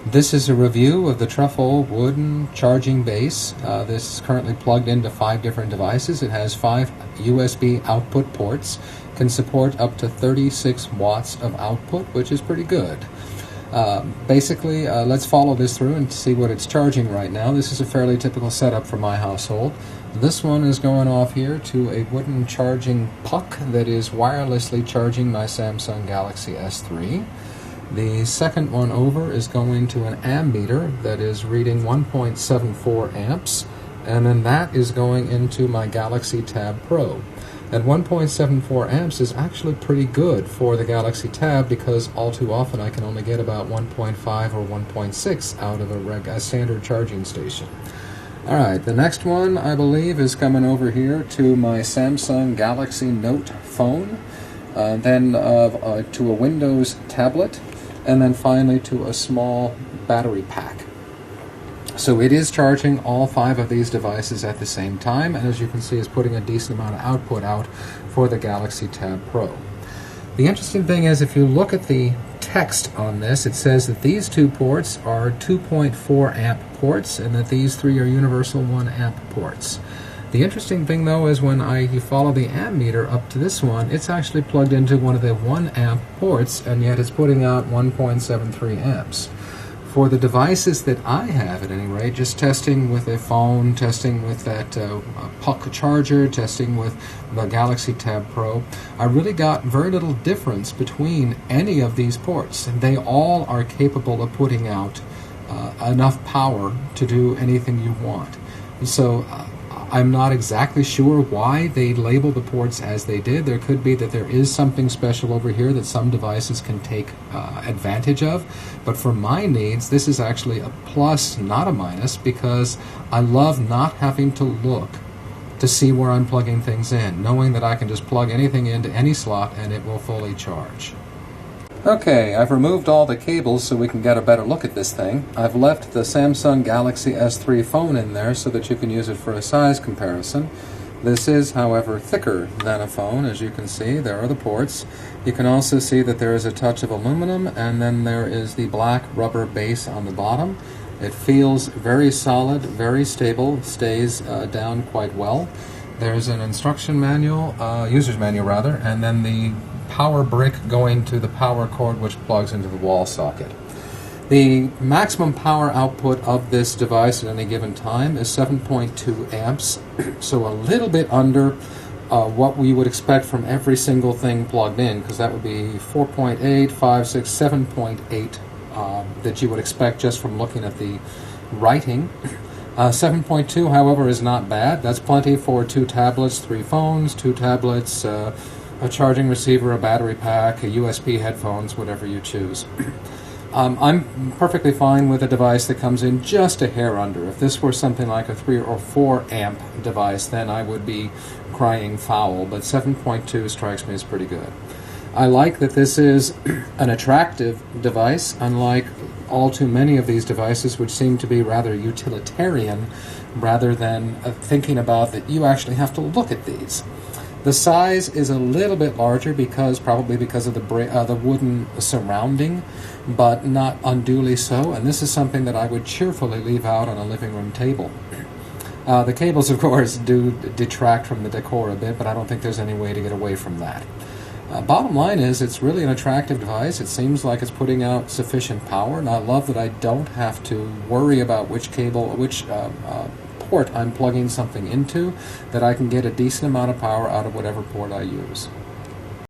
This is a review of the Truffle wooden charging base. This is currently plugged into 5 different devices. It has 5 USB output ports, can support up to 36 watts of output, which is pretty good. Basically, let's follow this through and see what it's charging right now. This is a fairly typical setup for my household. This one is going off here to a wooden charging puck that is wirelessly charging my Samsung Galaxy S3. The second one over is going to an ammeter that is reading 1.74 amps, and then that is going into my Galaxy Tab Pro. At 1.74 amps is actually pretty good for the Galaxy Tab because all too often I can only get about 1.5 or 1.6 out of a standard charging station. Alright, the next one I believe is coming over here to my Samsung Galaxy Note phone, then to a Windows tablet, and then finally to a small battery pack. So it is charging all 5 of these devices at the same time, and as you can see is putting a decent amount of output out for the Galaxy Tab Pro. The interesting thing is if you look at the text on this, it says that these 2 ports are 2.4 amp ports and that these 3 are universal 1 amp ports. The interesting thing though is when you follow the ammeter up to this one, it's actually plugged into one of the 1 amp ports, and yet it's putting out 1.73 amps. For the devices that I have, at any rate, just testing with a phone, testing with that puck charger, testing with the Galaxy Tab Pro, I really got very little difference between any of these ports. They all are capable of putting out enough power to do anything you want. So I'm not exactly sure why they label the ports as they did. There could be that there is something special over here that some devices can take advantage of, but for my needs this is actually a plus, not a minus, because I love not having to look to see where I'm plugging things in, knowing that I can just plug anything into any slot and it will fully charge. Okay, I've removed all the cables so we can get a better look at this thing. I've left the Samsung Galaxy S3 phone in there so that you can use it for a size comparison. This is, however, thicker than a phone, as you can see. There are the ports. You can also see that there is a touch of aluminum, and then there is the black rubber base on the bottom. It feels very solid, very stable, stays down quite well. There's an instruction manual, user's manual rather, and then the power brick going to the power cord which plugs into the wall socket. The maximum power output of this device at any given time is 7.2 amps, so a little bit under what we would expect from every single thing plugged in, because that would be 4.8, 5, 6, 7.8 that you would expect just from looking at the writing. 7.2, however, is not bad. That's plenty for 2 tablets, 3 phones, 2 tablets, a charging receiver, a battery pack, a USB headphones, whatever you choose. I'm perfectly fine with a device that comes in just a hair under. If this were something like a 3 or 4 amp device, then I would be crying foul, but 7.2 strikes me as pretty good. I like that this is an attractive device, unlike all too many of these devices which seem to be rather utilitarian rather than thinking about that you actually have to look at these. The size is a little bit larger probably because of the wooden surrounding, but not unduly so, and this is something that I would cheerfully leave out on a living room table. The cables, of course, do detract from the decor a bit, but I don't think there's any way to get away from that. Bottom line is, it's really an attractive device. It seems like it's putting out sufficient power, and I love that I don't have to worry about which port I'm plugging something into, that I can get a decent amount of power out of whatever port I use.